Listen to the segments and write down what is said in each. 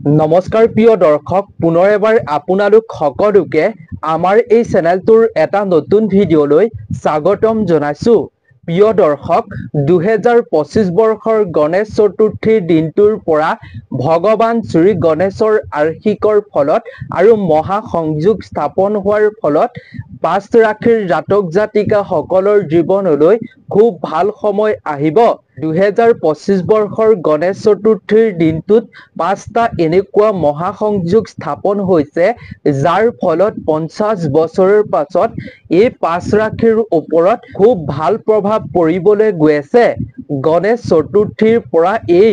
নমস্কাৰ প্ৰিয় দৰ্শক, পুনৰ এবাৰ আপোনালোক সকলোকে আমাৰ এই চেনেলটোৰ এটা নতুন ভিডিঅ'লৈ স্বাগতম জনাইছো। প্ৰিয় দৰ্শক, 2025 বৰ্ষৰ গণেশ চতুৰ্থীৰ দিনটোৰ পৰা ভগৱান শ্ৰী গণেশৰ আশীৰ্বাদৰ ফলত আৰু মহা সংযোগ স্থাপন হোৱাৰ ফলত পাঁচ ৰাশিৰ জাতক জাতিকা সকলৰ জীৱনলৈ খুব ভাল সময় আহিব। 2025 বৰ্ষৰ গণেশ চতুৰ্থীৰ দিনটোত পাঁচটা এনেকুৱা মহাসংযোগ স্থাপন হৈছে যাৰ ফলত 50 বছৰৰ পাছত এই পাঁচ ৰাশিৰ ওপৰত খুব ভাল প্ৰভাৱ পৰিবলৈ গৈ আছে। গণেশ চতুৰ্থীৰ পৰা এই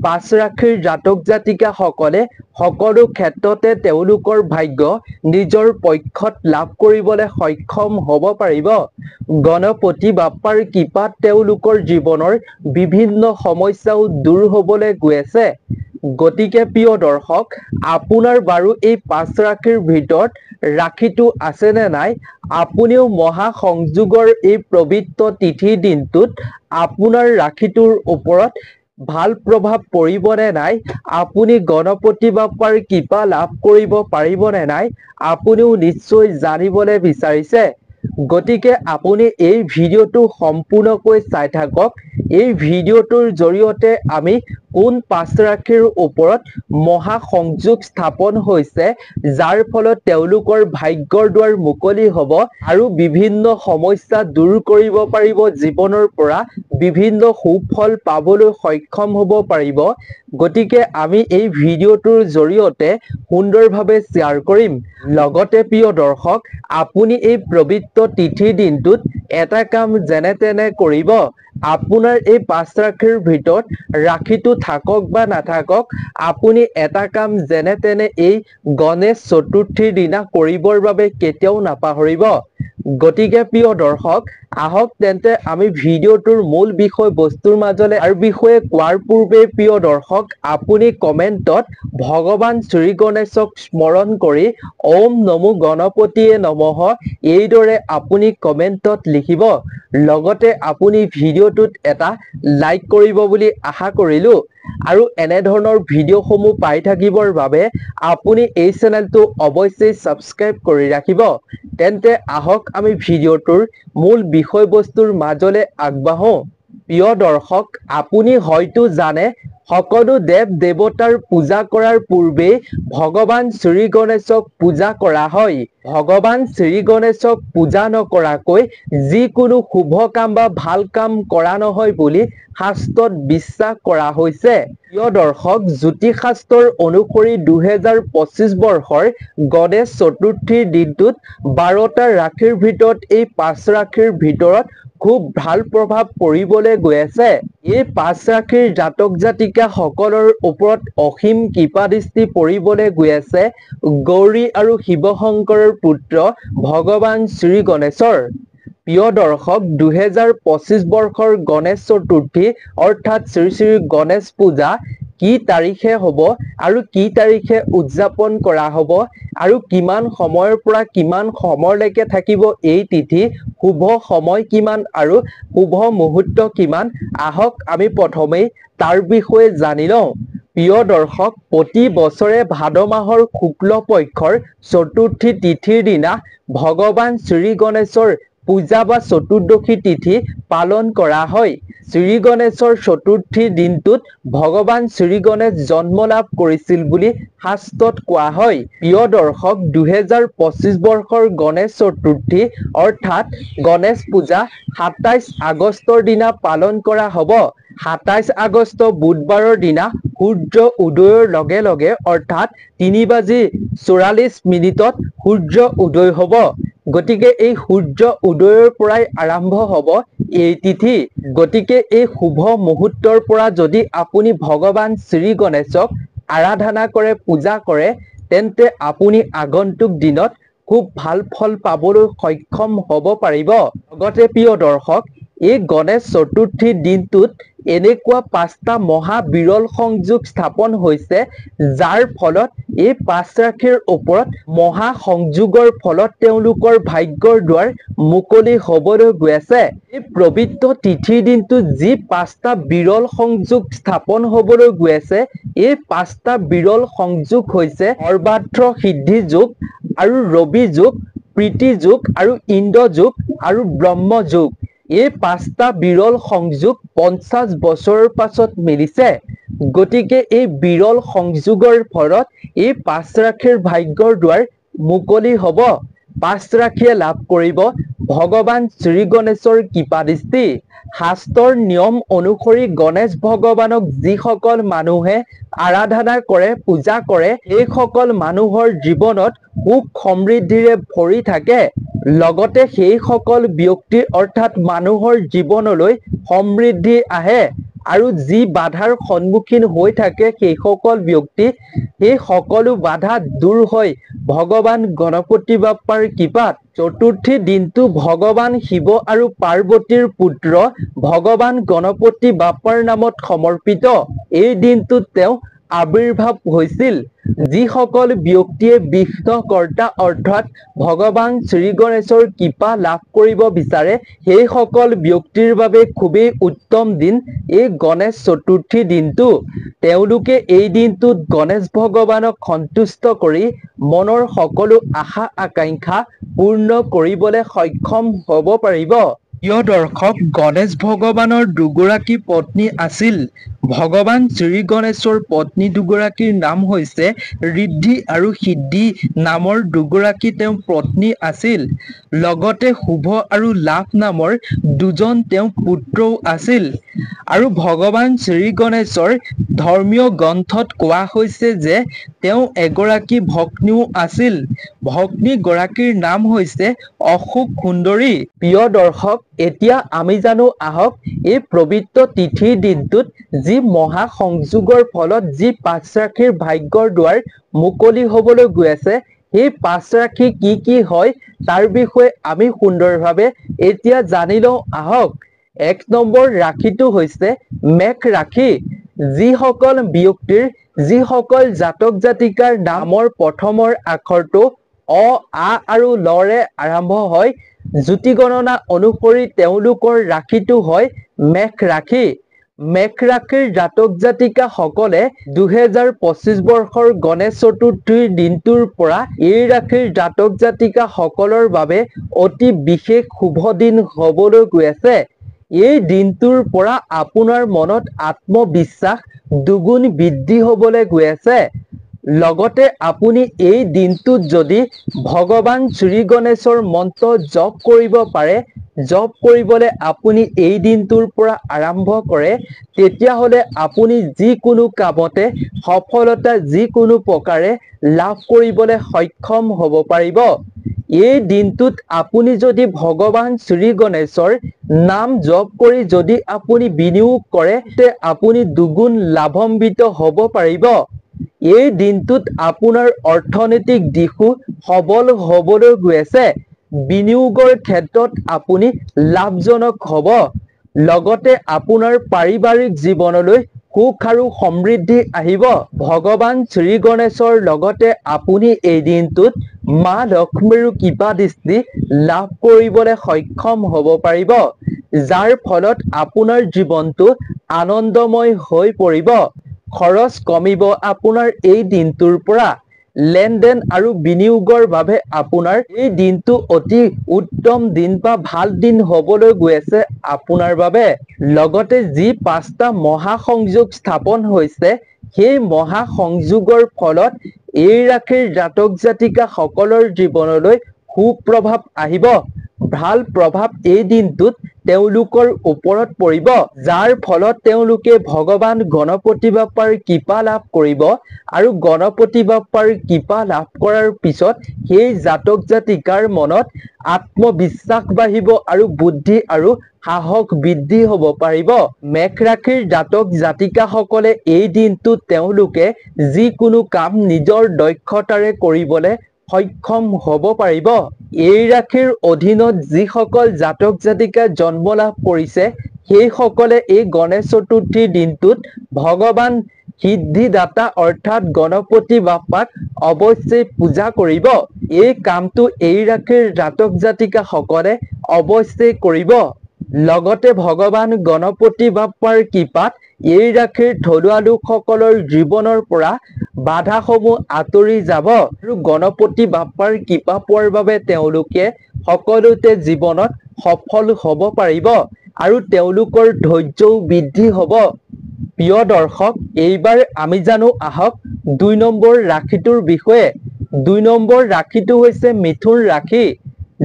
পাঁচ ৰাশিৰ জাতক জাতিকা সকলে সকলো ক্ষেত্ৰতে তেওঁলোকৰ ভাগ্য নিজৰ পক্ষত লাভ কৰিবলৈ সক্ষম হ'ব পাৰিব। গণপতি বাপ্পাৰ কৃপাত তেওঁলোকৰ জীৱনৰ বিভিন্ন সমস্যাও দূৰ হ'বলৈ গৈ আছে। গতিকে প্ৰিয় দৰ্শক, আপোনাৰ বাৰু এই পাঁচ ৰাশিৰ ভিতৰত ৰাশিটো আছে নে নাই? আপুনিও মহা সংযোগৰ এই পবিত্ৰ তিথিৰ দিনটোত আপোনাৰ ৰাশিটোৰ ওপৰত ভাল প্ৰভাৱ পৰিব নে নাই? আপুনি গণপতি বাপ্পাৰ কৃপা লাভ কৰিব পাৰিব নে নাই? আপুনিও নিশ্চয় জানিবলৈ বিচাৰিছে। গতিকে আপুনি এই ভিডিঅ'টো সম্পূৰ্ণকৈ চাই থাকক। এই ভিডিঅ'টোৰ জৰিয়তে আমি কোন পাঁচ ৰাশিৰ ওপৰত মহা সংযোগ স্থাপন হৈছে যাৰ ফলত তেওঁলোকৰ ভাগ্যৰ দুৱাৰ মুকলি হ'ব আৰু বিভিন্ন সমস্যা দূৰ কৰিব পাৰিব, জীৱনৰ পৰা বিভিন্ন সুফল পাবলৈ সক্ষম হ'ব পাৰিব। গতিকে আমি এই ভিডিঅ'টোৰ জৰিয়তে সুন্দৰভাৱে শ্বেয়াৰ কৰিম। লগতে প্ৰিয় দৰ্শক, আপুনি এই পবিত্ৰ তিথিৰ দিনটোত এটা কাম যেনে তেনে কৰিব। আপোনাৰ এই পাঁচ ৰাশিৰ ভিতৰত ৰাশিটো থাকক বা নাথাকক, আপুনি এটা কাম যেনে তেনে এই গণেশ চতুৰ্থীৰ দিনা কৰিবৰ বাবে কেতিয়াও নাপাহৰিব। গতিকে প্ৰিয় দৰ্শক, আহক তেন্তে আমি ভিডিঅ'টোৰ মূল বিষয়বস্তুৰ মাজলৈ আৰু বিষয়ে কোৱাৰ পূৰ্বে প্ৰিয় দৰ্শক, আপুনি কমেণ্টত ভগৱান শ্ৰী গণেশক স্মৰণ কৰি ওম নমো গণপতিয়ে নমঃ এইদৰে আপুনি কমেণ্টত লিখিব। লগতে আপুনি ভিডিঅ'টোত এটা লাইক কৰিব বুলি আশা কৰিলো। আৰু এনেধৰণৰ ভিডিঅ'সমূহ পাই থাকিবৰ বাবে আপুনি এই চেনেলটো অৱশ্যেই ছাবস্ক্ৰাইব কৰি ৰাখিব। তেন্তে আহক আমি ভিডিঅ'টোৰ মূল বিষয়বস্তুৰ মাজলৈ আগবাঢ়ো। প্ৰিয় দৰ্শক, আপুনি হয়তো জানে সকলো দেৱ দেৱতাৰ পূজা কৰাৰ পূৰ্বেই ভগৱান শ্ৰী গণেশক পূজা কৰা হয়। ভগৱান শ্ৰী গণেশক পূজা নকৰাকৈ যিকোনো শুভ কাম বা ভাল কাম কৰা নহয় বুলি শাস্ত্ৰত বিশ্বাস কৰা হৈছে। প্ৰিয় দৰ্শক, জ্যোতিষ শাস্ত্ৰৰ অনুসৰি 2025 বৰ্ষৰ গণেশ চতুৰ্থীৰ দিনটোত 12টা ৰাশিৰ ভিতৰত এই পাঁচ ৰাশিৰ ভিতৰত খুব ভাল প্ৰভাৱ পৰিবলৈ গৈ আছে। এই পাঁচ ৰাশিৰ জাতক জাতিকা সকলৰ ওপৰত অসীম কৃপাদৃষ্টি পৰিবলৈ গৈ আছে গৌৰী আৰু শিৱ শংকৰৰ পুত্ৰ ভগৱান শ্ৰী গণেশৰ। প্ৰিয় দৰ্শক, 2025 বৰ্ষৰ গণেশ চতুৰ্থী অৰ্থাৎ শ্ৰী শ্ৰী গণেশ পূজা কি তাৰিখে হ'ব আৰু কি তাৰিখে উদযাপন কৰা হ'ব আৰু কিমান সময়ৰ পৰা কিমান সময়লৈকে থাকিব এই তিথি, শুভ সময় কিমান আৰু শুভ মুহূৰ্ত কিমান, আহক আমি প্ৰথমেই তাৰ বিষয়ে জানি লওঁ। প্ৰিয় দৰ্শক, প্ৰতি বছৰে ভাদ মাহৰ শুক্ল পক্ষৰ চতুৰ্থী তিথিৰ দিনা ভগৱান শ্ৰী গণেশৰ পূজা বা চতুৰ্দশী তিথি পালন কৰা হয়। শ্ৰী গণেশৰ চতুৰ্থীৰ দিনটোত ভগৱান শ্ৰী গণেশ জন্ম লাভ কৰিছিল বুলি শাস্ত্ৰত কোৱা হয়। প্ৰিয় দৰ্শক, 2025 বৰ্ষৰ গণেশ চতুৰ্থী অৰ্থাৎ গণেশ পূজা 27 আগষ্টৰ দিনা পালন কৰা হ'ব। 27 আগষ্ট বুধবাৰৰ দিনা সূৰ্য উদয়ৰ লগে লগে অৰ্থাৎ 3:44 সূৰ্য উদয় হ'ব। গতিকে এই সূৰ্য উদয়ৰ পৰাই আৰম্ভ হ'ব এই তিথি। গতিকে এই শুভ মুহূৰ্তৰ পৰা যদি আপুনি ভগৱান শ্ৰী গণেশক আৰাধনা কৰে, পূজা কৰে, তেন্তে আপুনি আগন্তুক দিনত খুব ভাল ফল পাবলৈ সক্ষম হ'ব পাৰিব। লগতে প্ৰিয় দৰ্শক, এই গণেশ চতুৰ্থীৰ দিনটোত এনেকুৱা 5টা মহা বিৰল সংযোগ স্থাপন হৈছে, যাৰ ফলত এই 5 ৰাশিৰ ওপৰত মহা সংযোগৰ ফলত তেওঁলোকৰ ভাগ্যৰ দুৱাৰ মুকলি হ'বলৈ গৈ আছে। এই পবিত্ৰ তিথিৰ দিনটোত যি 5টা বিৰল সংযোগ স্থাপন হ'বলৈ গৈ আছে, এই 5টা বিৰল সংযোগ হৈছে সৰ্বাৰ্থ সিদ্ধি যোগ আৰু ৰবি যোগ, প্ৰীতি যোগ আৰু ইন্দ্ৰ যোগ আৰু ব্ৰহ্ম যোগ। এই 5টা বিৰল সংযোগ 50 বছৰৰ পাছত মিলিছে। গতিকে এই বিৰল সংযোগৰ ফলত এই 5 ৰাশিৰ ভাগ্যৰ দুৱাৰ মুকলি হ'ব। 5 ৰাশিয়ে লাভ কৰিব ভগৱান শ্ৰী গণেশৰ কৃপাদৃষ্টি। শাস্ত্ৰৰ নিয়ম অনুসৰি গণেশ ভগৱানক যিসকল মানুহে আৰাধনা কৰে, পূজা কৰে, সেইসকল মানুহৰ জীৱনত সুখ সমৃদ্ধিৰে ভৰি থাকে। লগতে সেইসকল ব্যক্তি অৰ্থাৎ মানুহৰ জীৱনলৈ সমৃদ্ধি আহে আৰু যি বাধাৰ সন্মুখীন হৈ থাকে সেইসকল ব্যক্তি, সেই সকলো বাধা দূৰ হয় ভগৱান গণপতি বাপ্পাৰ কৃপাত। চতুৰ্থী দিনটো ভগৱান শিৱ আৰু পাৰ্বতীৰ পুত্ৰ ভগৱান গণপতি বাপ্পাৰ নামত সমৰ্পিত। এই দিনটোত তেওঁ আবিৰ্ভাৱ হৈছিল। যিসকল ব্যক্তিয়ে বিঘ্নকৰ্তা অৰ্থাৎ ভগৱান শ্ৰী গণেশৰ কৃপা লাভ কৰিব বিচাৰে, সেইসকল ব্যক্তিৰ বাবে খুবেই উত্তম দিন এই গণেশ চতুৰ্থী দিনটো। তেওঁলোকে এই দিনটোত গণেশ ভগৱানক সন্তুষ্ট কৰি মনৰ সকলো আশা আকাংক্ষা পূৰ্ণ কৰিবলৈ সক্ষম হ'ব পাৰিব। প্ৰিয় দৰ্শক, গণেশ ভগৱানৰ দুগৰাকী পত্নী আছিল। ভগৱান শ্ৰী গণেশৰ পত্নী দুগৰাকীৰ নাম হৈছে ঋদ্ধি আৰু সিদ্ধি নামৰ দুগৰাকী তেওঁ পত্নী আছিল। লগতে শুভ আৰু লাভ নামৰ দুজন তেওঁ পুত্ৰও আছিল। আৰু ভগৱান শ্ৰী গণেশৰ ধৰ্মীয় গ্ৰন্থত কোৱা হৈছে যে তেওঁ এগৰাকী ভগ্নীও আছিল। ভগ্নীগৰাকীৰ নাম হৈছে অশোক সুন্দৰী। প্ৰিয় দৰ্শক, এতিয়া আমি জানো আহক এই পবিত্ৰ তিথিৰ দিনটোত যি মহা সংযোগৰ ফলত যি 5 ৰাশিৰ ভাগ্যৰ দুৱাৰ মুকলি হ'বলৈ গৈ আছে, সেই 5 ৰাশি কি কি হয় তাৰ বিষয়ে আমি সুন্দৰভাৱে এতিয়া জানি লওঁ আহক। 1 নম্বৰ ৰাশিটো হৈছে মেষ ৰাশি। যিসকল ব্যক্তিৰ, যিসকল জাতক জাতিকাৰ নামৰ প্ৰথমৰ আখৰটো অ, আ আৰু লৰে আৰম্ভ হয়, জ্যোতি গণনা অনুসৰি তেওঁলোকৰ ৰাশিটো হয় মেষ ৰাশি। মেষ ৰাশিৰ জাতক জাতিকা সকলে 2025 বৰ্ষৰ গণেশ চতুৰ্থীৰ দিনটোৰ পৰা এই ৰাশিৰ জাতক জাতিকা সকলৰ বাবে অতি বিশেষ শুভ দিন হ'বলৈ গৈ আছে। এই দিনটোৰ পৰা আপোনাৰ মনত আত্মবিশ্বাস দুগুণ বৃদ্ধি হ'বলৈ গৈ আছে। লগতে আপুনি এই দিনটোত যদি ভগৱান শ্ৰী গণেশৰ মন্ত্ৰ জপ কৰিব পাৰে, জপ কৰিবলৈ আপুনি এই দিনটোৰ পৰা আৰম্ভ কৰে, তেতিয়াহ'লে আপুনি যিকোনো কামতে সফলতা যিকোনো প্ৰকাৰে লাভ কৰিবলৈ সক্ষম হ'ব পাৰিব। এই দিনটোত আপুনি যদি ভগৱান শ্ৰী গণেশৰ নাম জপ কৰি যদি আপুনি বিনিয়োগ কৰে, তে আপুনি দুগুণ লাভান্বিত হ'ব পাৰিব। এই দিনটোত আপোনাৰ অৰ্থনৈতিক দিশো সবল হ'বলৈ গৈ আছে। বিনিয়োগৰ ক্ষেত্ৰত আপুনি লাভজনক হ'ব। লগতে আপোনাৰ পাৰিবাৰিক জীৱনলৈ সুখ আৰু সমৃদ্ধি আহিব। ভগৱান শ্ৰী গণেশৰ লগতে আপুনি এই দিনটোত মা লক্ষ্মীৰো কৃপা দৃষ্টি লাভ কৰিবলৈ সক্ষম হ'ব পাৰিব, যাৰ ফলত আপোনাৰ জীৱনটো আনন্দময় হৈ পৰিব। খৰচ কমিব আপোনাৰ এই দিনটোৰ পৰা। লেনদেন আৰু বিনিয়োগৰ বাবে আপোনাৰ এই দিনটো অতি উত্তম দিন বা ভাল দিন হ'বলৈ গৈ আছে আপোনাৰ বাবে। লগতে যি 5টা মহা সংযোগ স্থাপন হৈছে, সেই মহা সংযোগৰ ফলত এই ৰাশিৰ জাতক জাতিকা সকলৰ জীৱনলৈ সুপ্ৰভাৱ আহিব। ভাল প্ৰভাৱ এই দিনটোত তেওঁলোকৰ ওপৰত পৰিব, যাৰ ফলত তেওঁলোকে ভগৱান গণপতি বাপ্পাৰ কৃপা লাভ কৰিব। আৰু গণপতি বাপ্পাৰ কৃপা লাভ কৰাৰ পিছত সেই জাতক জাতিকাৰ মনত আত্মবিশ্বাস বাঢ়িব আৰু বুদ্ধি আৰু সাহস বৃদ্ধি হ'ব পাৰিব। মেষ ৰাশিৰ জাতক জাতিকাসকলে এই দিনটোত তেওঁলোকে যিকোনো কাম নিজৰ দক্ষতাৰে কৰিবলৈ সক্ষম হ'ব পাৰিব। এই ৰাশিৰ অধীনত যিসকল জাতক জাতিকা জন্ম লাভ কৰিছে সেইসকলে এই গণেশ চতুৰ্থীৰ দিনটোত ভগৱান সিদ্ধিদাতা অৰ্থাৎ গণপতি বাপ্পাক অৱশ্যেই পূজা কৰিব। এই কামটো এই ৰাশিৰ জাতক জাতিকাসকলে অৱশ্যেই কৰিব। লগতে ভগৱান গণপতি বাপ্পাৰ কৃপাত এই ৰাশিৰ থলুৱা লোকসকলৰ জীৱনৰ পৰা বাধাসমূহ আঁতৰি যাব আৰু গণপতি বাপ্পাৰ কৃপা পোৱাৰ বাবে তেওঁলোকে সকলোতে জীৱনত সফল হ'ব পাৰিব আৰু তেওঁলোকৰ ধৈৰ্যও বৃদ্ধি হ'ব। প্ৰিয় দৰ্শক, এইবাৰ আমি জানো আহক ২ নম্বৰ ৰাশিটোৰ বিষয়ে। ২ নম্বৰ ৰাশিটো হৈছে মিথুন ৰাশি।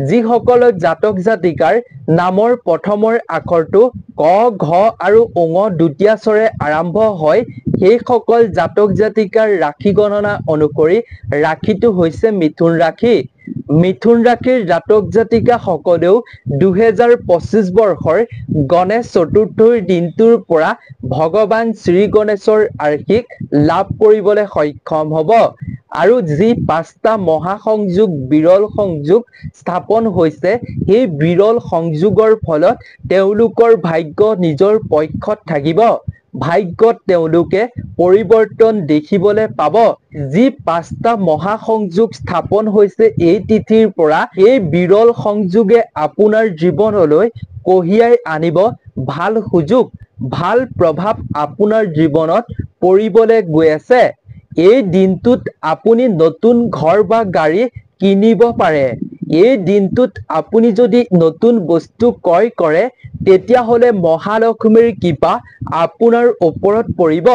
যিসকল জাতক জাতিকাৰ নামৰ প্ৰথমৰ আখৰটো ক, ঘ আৰু ঙ দুতীয়া স্বৰে আৰম্ভ হয় সেইসকল জাতক জাতিকাৰ ৰাশি গণনা অনুসৰি ৰাশিটো হৈছে মিথুন ৰাশি। মিথুন ৰাশিৰ জাতক জাতিকাসকলেও ২০২৫ বৰ্ষৰ গণেশ চতুৰ্থীৰ দিনটোৰ পৰা ভগৱান শ্ৰী গণেশৰ আশীষ লাভ কৰিবলৈ সক্ষম হ'ব আৰু যি ৫টা মহাসংযোগ বিৰল সংযোগ স্থাপন হৈছে সেই বিৰল সংযোগৰ ফলত তেওঁলোকৰ ভাগ্য নিজৰ পক্ষত থাকিব। ভাগ্যত তেওঁলোকে পৰিৱৰ্তন দেখিবলৈ পাব। যি ৫টা মহাসংযোগ স্থাপন হৈছে এই তিথিৰ পৰা এই বিৰল সংযোগে আপোনাৰ জীৱনলৈ কঢ়িয়াই আনিব ভাল সুযোগ, ভাল প্ৰভাৱ আপোনাৰ জীৱনত পৰিবলৈ গৈ আছে। এই দিনটোত আপুনি নতুন ঘৰ বা গাড়ী কিনিব পাৰে। এই দিনটোত আপুনি যদি নতুন বস্তু ক্ৰয় কৰে তেতিয়াহ'লে মহালক্ষ্মীৰ কৃপা আপোনাৰ ওপৰত পৰিব।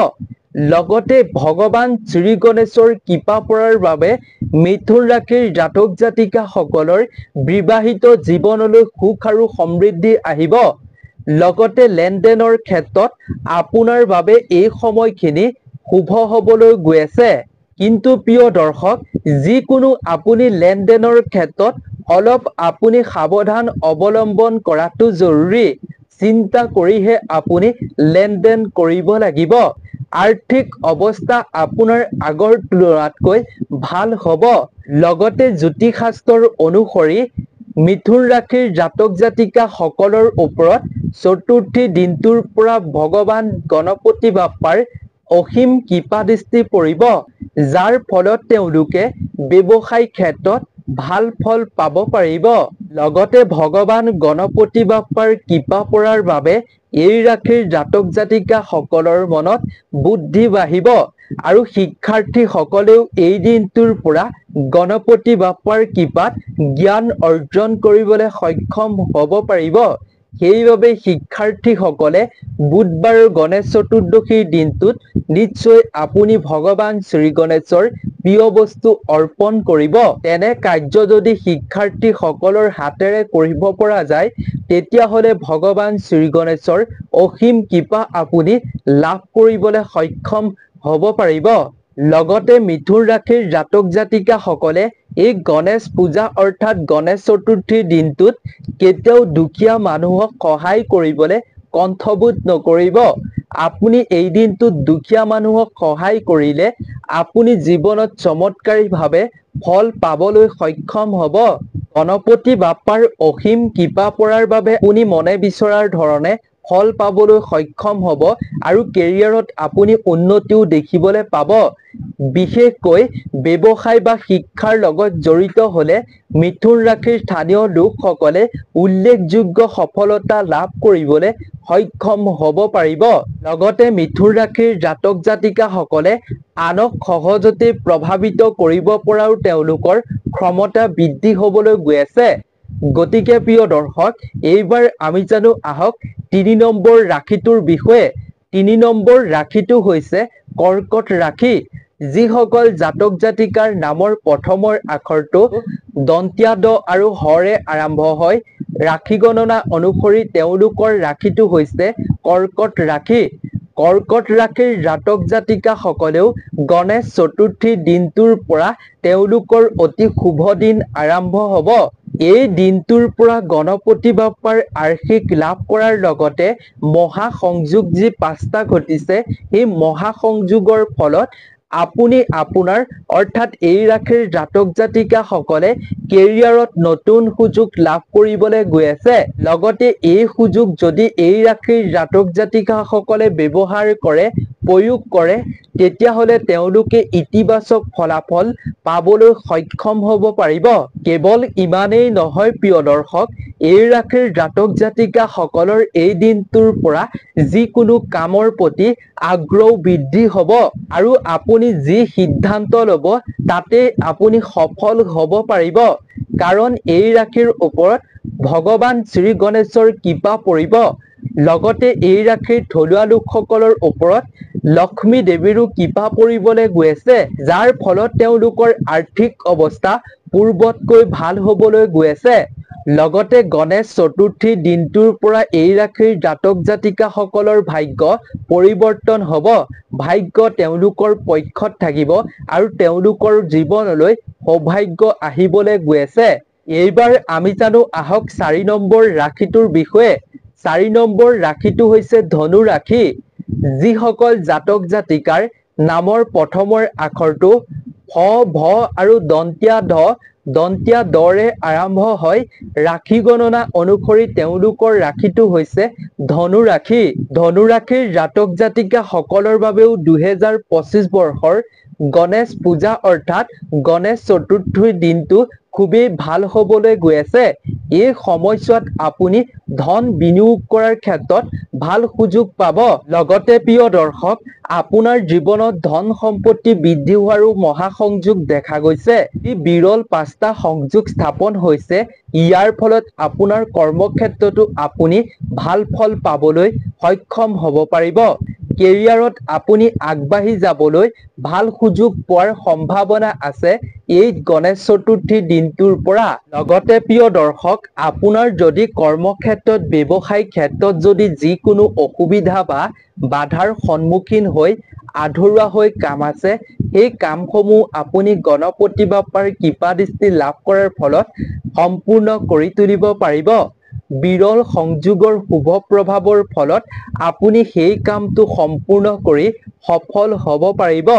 লগতে ভগৱান শ্ৰী গণেশৰ কৃপা পৰাৰ বাবে মিথুন ৰাশিৰ জাতক জাতিকাসকলৰ বিবাহিত জীৱনলৈ সুখ আৰু সমৃদ্ধি আহিব। লগতে লেনদেনৰ ক্ষেত্ৰত আপোনাৰ বাবে এই সময়খিনি শুভ হ'বলৈ গৈ আছে। কিন্তু প্ৰিয় দৰ্শক, যিকোনো আপুনি লেনদেনৰ ক্ষেত্ৰত অলপ আপুনি সাৱধান অৱলম্বন কৰাটো জৰুৰী। চিন্তা কৰিহে আপুনি লেনদেন কৰিব লাগিব। আৰ্থিক অৱস্থা আপোনাৰ আগৰ তুলনাতকৈ ভাল হ'ব। লগতে জ্যোতিষশাস্ত্ৰৰ অনুসৰি মিথুন ৰাশিৰ জাতক জাতিকাসকলৰ ওপৰত চতুৰ্থী দিনটোৰ পৰা ভগৱান গণপতি বাপ্পাৰ অসীম কৃপা দৃষ্টি পৰিব, যাৰ ফলত তেওঁলোকে ব্যৱসায় ক্ষেত্ৰত ভাল ফল পাব পাৰিব। লগতে ভগৱান গণপতি বাপ্পাৰ কৃপা পৰাৰ বাবে এই ৰাশিৰ জাতক জাতিকাসকলৰ মনত বুদ্ধি বাঢ়িব আৰু শিক্ষাৰ্থীসকলেও এই দিনটোৰ পৰা গণপতি বাপ্পাৰ কৃপাত জ্ঞান অৰ্জন কৰিবলৈ সক্ষম হ'ব পাৰিব। সেইবাবে শিক্ষাৰ্থীসকলে বুধবাৰ গণেশ চতুৰ্দশীৰ দিনটোত নিশ্চয় আপুনি ভগৱান শ্ৰী গণেশৰ প্ৰিয় বস্তু অৰ্পণ কৰিব। তেনে কাৰ্য যদি শিক্ষাৰ্থীসকলৰ হাতেৰে কৰিব পৰা যায় তেতিয়াহ'লে ভগৱান শ্ৰী গণেশৰ অসীম কৃপা আপুনি লাভ কৰিবলৈ সক্ষম হ'ব পাৰিব। লগতে মিথুন ৰাশিৰ জাতক জাতিকাসকলে এই গণেশ পূজা অৰ্থাৎ গণেশ চতুৰ্থীৰ দিনটোত কেতিয়াও দুখীয়া মানুহক সহায় কৰিবলৈ কণ্ঠবোধ নকৰিব। আপুনি এই দিনটোত দুখীয়া মানুহক সহায় কৰিলে আপুনি জীৱনত চমৎকাৰীভাৱে ফল পাবলৈ সক্ষম হ'ব। গণপতি বাপ্পাৰ অসীম কৃপা পৰাৰ বাবে আপুনি মনে বিচৰাৰ ধৰণে ফল পাবলৈ সক্ষম হ'ব আৰু কেৰিয়াৰত আপুনি উন্নতিও দেখিবলৈ পাব। বিশেষকৈ ব্যৱসায় বা শিক্ষাৰ লগত জড়িত হ'লে মিথুন ৰাশিৰ স্থানীয় লোকসকলে উল্লেখযোগ্য সফলতা লাভ কৰিবলৈ সক্ষম হ'ব পাৰিব। লগতে মিথুন ৰাশিৰ জাতক জাতিকাসকলে আনক সহজতে প্ৰভাৱিত কৰিব পৰাও তেওঁলোকৰ ক্ষমতা বৃদ্ধি হ'বলৈ গৈ আছে। গতিকে প্ৰিয় দৰ্শক, এইবাৰ আমি জানো আহক ৩ নম্বৰ ৰাশিটোৰ বিষয়ে। ৩ নম্বৰ ৰাশিটো হৈছে কৰ্কট ৰাশি। যিসকল জাতক জাতিকাৰ নামৰ প্ৰথমৰ আখৰটো দন্তীয়া ড আৰু হৰে আৰম্ভ হয় ৰাশি গণনা অনুসৰি তেওঁলোকৰ ৰাশিটো হৈছে কৰ্কট ৰাশি। কৰ্কট ৰাশিৰ জাতক জাতিকাসকলেও গণেশ চতুৰ্থীৰ দিনটোৰ পৰা তেওঁলোকৰ অতি শুভ দিন আৰম্ভ হ'ব। এই দিনটোৰ পৰা গণপতি বাপ্পাৰ আশীষ লাভ কৰাৰ লগতে মহাসংযোগ যি ৫টা ঘটিছে সেই মহাসংযোগৰ ফলত আপুনি আপোনাৰ অৰ্থাৎ এই ৰাশিৰ জাতক জাতিকাসকলে কেৰিয়াৰত নতুন সুযোগ লাভ কৰিবলৈ গৈ আছে। লগতে এই সুযোগ যদি এই ৰাশিৰ জাতক জাতিকাসকলে ব্যৱহাৰ কৰে, প্ৰয়োগ কৰে, তেতিয়াহ'লে তেওঁলোকে ইতিবাচক ফলাফল পাবলৈ সক্ষম হ'ব পাৰিব। কেৱল ইমানেই নহয় প্ৰিয় দৰ্শক, এই ৰাশিৰ জাতক জাতিকাসকলৰ এই দিনটোৰ পৰা যিকোনো কামৰ প্ৰতি আগ্ৰহ বৃদ্ধি হ'ব আৰু আপুনি যি সিদ্ধান্ত ল'ব তাতে আপুনি সফল হ'ব পাৰিব। কাৰণ এই ৰাশিৰ ওপৰত ভগৱান শ্ৰী গণেশৰ কৃপা পৰিব। লগতে এই ৰাশিৰ থলুৱা লোকসকলৰ ওপৰত লক্ষ্মী দেৱীৰো কৃপা পৰিবলৈ গৈ আছে, যাৰ ফলত তেওঁলোকৰ আৰ্থিক অৱস্থা পূৰ্বতকৈ ভাল হ'বলৈ গৈ আছে। লগতে গণেশ চতুৰ্থীৰ দিনটোৰ পৰা এই ৰাশিৰ জাতক জাতিকাসকলৰ ভাগ্য পৰিৱৰ্তন হ'ব। ভাগ্য তেওঁলোকৰ পক্ষত থাকিব আৰু তেওঁলোকৰ জীৱনলৈ সৌভাগ্য আহিবলৈ গৈ আছে। এইবাৰ আমি জানো আহক 4 নম্বৰ ৰাশিটোৰ বিষয়ে। 4 নম্বৰ ৰাশিটো হৈছে ধনু ৰাশি। যিসকল জাতক জাতিকাৰ নামৰ প্ৰথমৰ আখৰটো ফ, ভ আৰু দন্তীয়া দৰে আৰম্ভ হয়, ৰাশি গণনা অনুসৰি তেওঁলোকৰ ৰাশিটো হৈছে ধনু ৰাশি। ধনু ৰাশিৰ জাতক জাতিকাসকলৰ বাবেও 2025 বৰ্ষৰ গণেশ পূজা অৰ্থাৎ গণেশ চতুৰ্থীৰ দিনটো খুবেই ভাল হ'বলৈ গৈ আছে। এই সময়ছোৱাত আপুনি ধন বিনিয়োগ কৰাৰ ক্ষেত্ৰত ভাল সুযোগ পাব। লগতে প্ৰিয় দৰ্শক, আপোনাৰ জীৱনত ধন সম্পত্তি বৃদ্ধি হোৱাৰো মহাসংযোগ দেখা গৈছে। ই বিৰল 5টা সংযোগ স্থাপন হৈছে। ইয়াৰ ফলত আপোনাৰ কৰ্মক্ষেত্ৰতো আপুনি ভাল ফল পাবলৈ সক্ষম হ'ব পাৰিব। কেৰিয়াৰত আপুনি আগবাঢ়ি যাবলৈ ভাল সুযোগ পোৱাৰ সম্ভাৱনা আছে এই গণেশ চতুৰ্থীৰ দিনটোৰ পৰা। লগতে প্ৰিয় দৰ্শক, আপোনাৰ যদি কৰ্মক্ষেত্ৰত ব্যৱসায়িক ক্ষেত্ৰত যদি যিকোনো অসুবিধা বা বাধাৰ সন্মুখীন হৈ আধৰুৱা হৈ কাম আছে, সেই কামসমূহ আপুনি গণপতি বাপ্পাৰ কৃপা দৃষ্টি লাভ কৰাৰ ফলত সম্পূৰ্ণ কৰি তুলিব পাৰিব। বিৰল সংযোগৰ শুভ প্ৰভাৱৰ ফলত আপুনি সেই কামটো সম্পূৰ্ণ কৰি সফল হ'ব পাৰিব।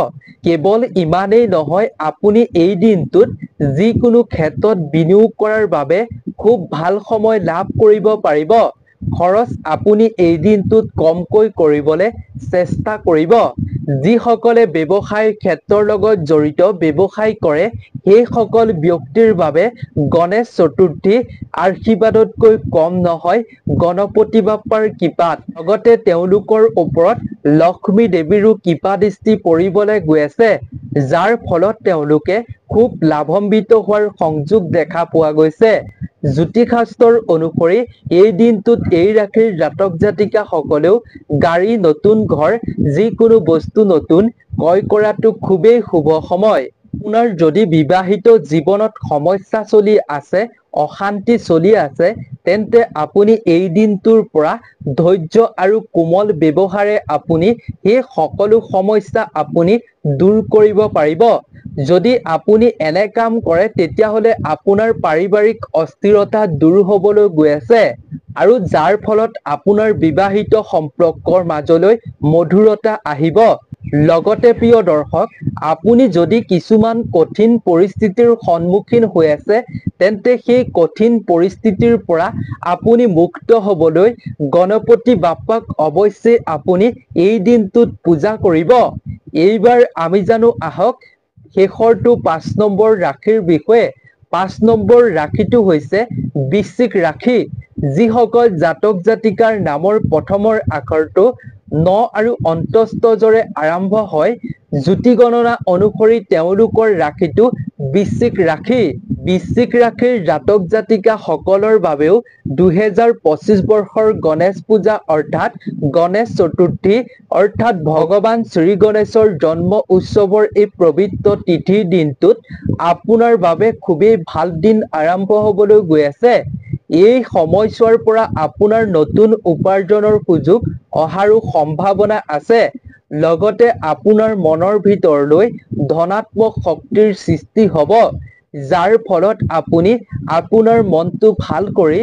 কেৱল ইমানেই নহয়, আপুনি এই দিনটোত যিকোনো ক্ষেত্ৰত বিনিয়োগ কৰাৰ বাবে খুব ভাল সময় লাভ কৰিব পাৰিব। খৰচ আপুনি এই দিনটোত কমকৈ কৰিবলৈ চেষ্টা কৰিব। যিসকলে ব্যৱসায়ৰ ক্ষেত্ৰৰ লগত জড়িত ব্যৱসায় কৰে, সেইসকল ব্যক্তিৰ বাবে গণেশ চতুৰ্থী আশীৰ্বাদতকৈ কম নহয় গণপতি বাপ্পাৰ কৃপাত। লগতে তেওঁলোকৰ ওপৰত লক্ষ্মী দেৱীৰো কৃপা দৃষ্টি পৰিবলৈ গৈ আছে, যাৰ ফলত তেওঁলোকে খুব লাভান্বিত হোৱাৰ সংযোগ দেখা পোৱা গৈছে। জ্যোতিষশাস্ত্ৰৰ অনুসৰি এই দিনটোত এই ৰাশিৰ জাতক জাতিকাসকলেও গাড়ী, নতুন ঘৰ, যিকোনো বস্তু নতুন ক্ৰয় কৰাটো খুবেই শুভ সময়। আপোনাৰ যদি বিবাহিত জীৱনত সমস্যা চলি আছে, অশান্তি চলি আছে, তেন্তে আপুনি এই দিনটোৰ পৰা ধৈৰ্য আৰু কোমল ব্যৱহাৰে আপুনি সেই সকলো সমস্যা আপুনি দূৰ কৰিব পাৰিব। যদি আপুনি এনে কাম কৰে, তেতিয়াহ'লে আপোনাৰ পাৰিবাৰিক অস্থিৰতা দূৰ হ'বলৈ গৈ আছে আৰু যাৰ ফলত আপোনাৰ বিবাহিত সম্পৰ্কৰ মাজলৈ মধুৰতা আহিব। লগতে প্ৰিয় দৰ্শক, আপুনি যদি কিছুমান কঠিন পৰিস্থিতিৰ সন্মুখীন হৈ আছে, তেন্তে সেই কঠিন পৰিস্থিতিৰ পৰা আপুনি মুক্ত হ'বলৈ গণপতি বাপ্পাক অৱশ্যেই আপুনি এই দিনটোত পূজা কৰিব। এইবাৰ আমি জানো আহক শেষৰটো 5 নম্বৰ ৰাশিৰ বিষয়ে। 5 নম্বৰ ৰাশিটো হৈছে বৃশ্চিক ৰাশি। যিসকল জাতক জাতিকাৰ নামৰ প্ৰথমৰ আখৰটো ন আৰু অন্তস্থজৰে আৰম্ভ হয়, জ্যোতি গণনা অনুসৰি তেওঁলোকৰ ৰাশিটো বৃশ্চিক ৰাশি। বৃশ্চিক ৰাশিৰ জাতক জাতিকাসকলৰ বাবেও 2025 বৰ্ষৰ গণেশ পূজা অৰ্থাৎ গণেশ চতুৰ্থী অৰ্থাৎ ভগৱান শ্ৰী গণেশৰ জন্ম উৎসৱৰ এই পবিত্ৰ তিথিৰ দিনটোত আপোনাৰ বাবে খুবেই ভাল দিন আৰম্ভ হ'বলৈ গৈ আছে। এই সময়ছোৱাৰ পৰা আপোনাৰ নতুন উপাৰ্জনৰ সুযোগ অহাৰো সম্ভাৱনা আছে। লগতে আপোনাৰ মনৰ ভিতৰলৈ ধনাত্মক শক্তিৰ সৃষ্টি হ'ব, যাৰ ফলত আপুনি আপোনাৰ মনটো ভাল কৰি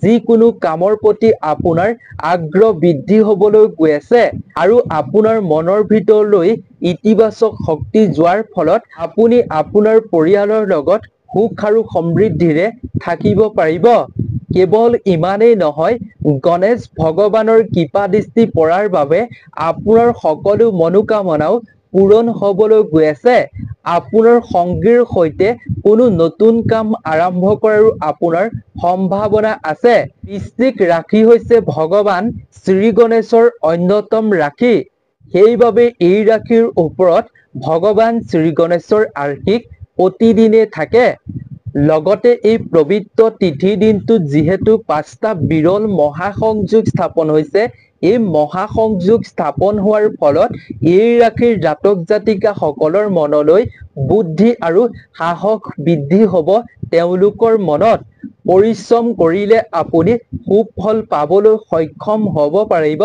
যিকোনো কামৰ প্ৰতি আপোনাৰ আগ্ৰহ বৃদ্ধি হ'বলৈ গৈ আছে আৰু আপোনাৰ মনৰ ভিতৰলৈ ইতিবাচক শক্তি যোৱাৰ ফলত আপুনি আপোনাৰ পৰিয়ালৰ লগত সুখ আৰু সমৃদ্ধিৰে থাকিব পাৰিব। কেৱল ইমানেই নহয়, গণেশ ভগৱানৰ কৃপা দৃষ্টি পৰাৰ বাবে আপোনাৰ সকলো মনোকামনাও পূৰণ হ'বলৈ গৈ আছে। আপোনাৰ সংগীৰ সৈতে কোনো নতুন কাম আৰম্ভ কৰাৰো আপোনাৰ সম্ভাৱনা আছে। বৃশ্চিক ৰাশি হৈছে ভগৱান শ্ৰী গণেশৰ অন্যতম ৰাশি। সেইবাবে এই ৰাশিৰ ওপৰত ভগৱান শ্ৰী গণেশৰ আশীষ প্ৰতিদিনে থাকে। লগতে এই পবিত্ৰ তিথিৰ দিনটোত যিহেতু 5টা বিৰল মহাসংযোগ স্থাপন হৈছে, এই মহাসংযোগ স্থাপন হোৱাৰ ফলত এই ৰাশিৰ জাতক জাতিকাসকলৰ মনলৈ বুদ্ধি আৰু সাহস বৃদ্ধি হ'ব। তেওঁলোকৰ মনত পৰিশ্ৰম কৰিলে আপুনি সুফল পাবলৈ সক্ষম হ'ব পাৰিব।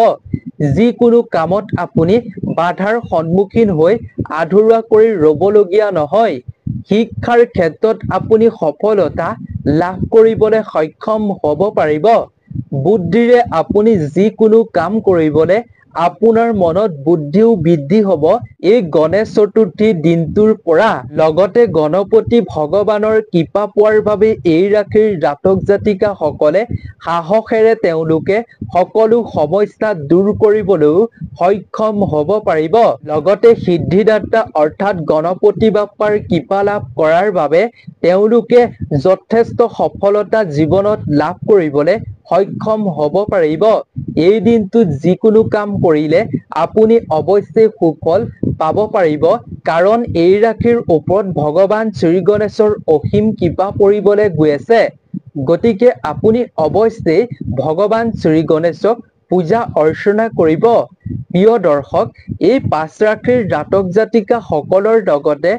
যিকোনো কামত আপুনি বাধাৰ সন্মুখীন হৈ আধৰুৱা কৰি ৰ'বলগীয়া নহয়। শিক্ষাৰ ক্ষেত্ৰত আপুনি সফলতা লাভ কৰিবলৈ সক্ষম হ'ব পাৰিব। বুদ্ধিৰে আপুনি যিকোনো কাম কৰিবলৈ আপোনাৰ মনত বুদ্ধিও বৃদ্ধি হ'ব এই গণেশ চতুৰ্থীৰ দিনটোৰ পৰা। লগতে গণপতি ভগৱানৰ কৃপা পোৱাৰ বাবে এই ৰাশিৰ জাতক জাতিকাসকলে সাহসেৰে তেওঁলোকে সকলো সমস্যা দূৰ কৰিবলৈও সক্ষম হ'ব পাৰিব। লগতে সিদ্ধিদাতা অৰ্থাৎ গণপতি বাপ্পাৰ কৃপা লাভ কৰাৰ বাবে তেওঁলোকে যথেষ্ট সফলতা জীৱনত লাভ কৰিবলৈ সক্ষম হ'ব পাৰিব। এই দিনটোত যিকোনো কাম কৰিলে আপুনি অৱশ্যেই সুফল পাব পাৰিব। কাৰণ এই ৰাশিৰ ওপৰত ভগৱান শ্ৰী গণেশৰ অসীম কৃপা পৰিবলৈ গৈ আছে। গতিকে আপুনি অৱশ্যেই ভগৱান শ্ৰী গণেশক পূজা অৰ্চনা কৰিব। প্ৰিয় দৰ্শক, এই 5 ৰাশিৰ জাতক জাতিকাসকলৰ লগতে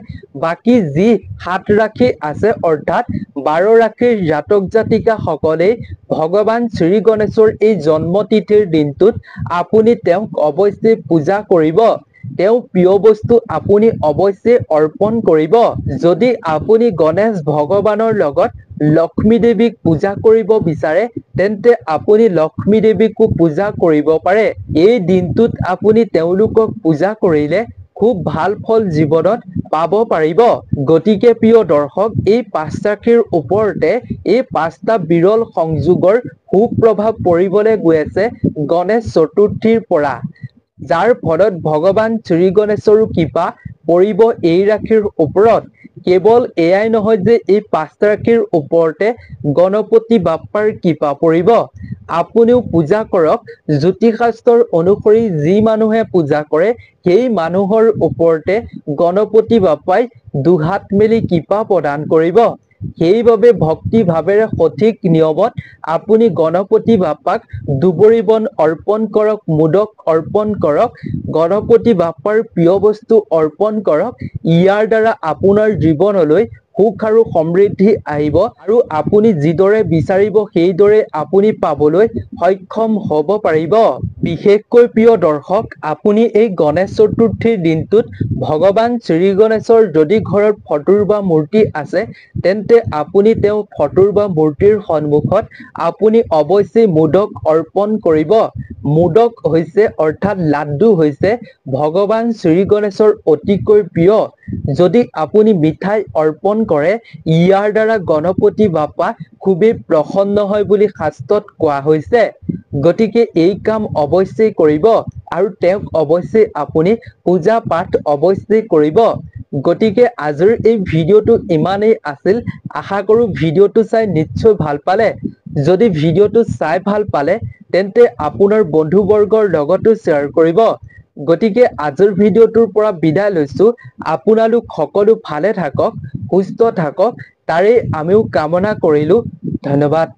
বাকী যি 7 ৰাশি আছে অৰ্থাৎ 12 ৰাশিৰ জাতক জাতিকাসকলে ভগৱান শ্ৰী গণেশৰ এই জন্মতিথিৰ দিনটোত আপুনি তেওঁক অৱশ্যেই পূজা কৰিব। তেওঁৰ প্ৰিয় বস্তু আপুনি অৱশ্যেই অৰ্পণ কৰিব। যদি আপুনি গণেশ ভগৱানৰ লগত লক্ষ্মী দেৱীক পূজা কৰিব বিচাৰে, তেন্তে আপুনি লক্ষ্মী দেৱীকো পূজা কৰিব পাৰে। এই দিনটোত আপুনি তেওঁলোকক পূজা কৰিলে খুব ভাল ফল জীৱনত পাব পাৰিব। গতিকে প্ৰিয় দৰ্শক, এই 5 ৰাশিৰ ওপৰতে এই 5টা বিৰল সংযোগৰ সুপ্ৰভাৱ পৰিবলৈ গৈ আছে গণেশ চতুৰ্থীৰ পৰা। যাৰ ফলত ভগৱান শ্ৰী গণেশৰো কৃপা পৰিব এই ৰাশিৰ ওপৰত। কেৱল এয়াই নহয় যে এই 5টা ৰাশিৰ ওপৰতে গণপতি বাপ্পাৰ কৃপা পৰিব। আপুনিও পূজা কৰক। জ্যোতিষশাস্ত্ৰৰ অনুসৰি যি মানুহে পূজা কৰে সেই মানুহৰ ওপৰতে গণপতি বাপ্পাই দুহাত মেলি কৃপা প্ৰদান কৰিব। সেইবাবে ভক্তি ভাৱেৰে সঠিক নিয়মত আপুনি গণপতি বাপ্পাক দুবৰি বন অৰ্পণ কৰক, মোদক অৰ্পণ কৰক, গণপতি বাপ্পাৰ প্ৰিয় বস্তু অৰ্পণ কৰক। ইয়াৰ দ্বাৰা আপোনাৰ জীৱনলৈ সুখ আৰু সমৃদ্ধি আহিব আৰু আপুনি যিদৰে বিচাৰিব সেইদৰে আপুনি পাবলৈ সক্ষম হ'ব পাৰিব। বিশেষকৈ প্ৰিয় দৰ্শক, আপুনি এই গণেশ চতুৰ্থীৰ দিনটোত ভগৱান শ্ৰী গণেশৰ যদি ঘৰত ফটোৰ বা মূৰ্তি আছে, তেন্তে আপুনি তেওঁ ফটোৰ বা মূৰ্তিৰ সন্মুখত আপুনি অৱশ্যেই মোদক অৰ্পণ কৰিব। মোদক হৈছে অৰ্থাৎ লাড্ডু হৈছে ভগৱান শ্ৰী গণেশৰ অতিকৈ প্ৰিয়। যদি আপুনি মিঠাই অৰ্পণ কৰে, ইয়াৰ দ্বাৰা গণপতি বাপ্পা খুবেই প্ৰসন্ন হয় বুলি শাস্ত্ৰত কোৱা হৈছে। গতিকে এই কাম অৱশ্যেই কৰিব আৰু তেওঁক অৱশ্যেই আপুনি পূজা পাঠ অৱশ্যেই কৰিব। গতিকে আজিৰ এই ভিডিঅ'টো ইমানেই আছিল। আশা কৰোঁ ভিডিঅ'টো চাই নিশ্চয় ভাল পালে। যদি ভিডিঅ'টো চাই ভাল পালে, তেন্তে আপোনাৰ বন্ধুবৰ্গৰ লগতো শ্বেয়াৰ কৰিব। গতিকে আজিৰ ভিডিঅ'টোৰ পৰা বিদায় লৈছোঁ। আপোনালোক সকলো ভালে থাকক, সুস্থ থাকক, তাৰেই আমিও কামনা কৰিলোঁ। ধন্যবাদ।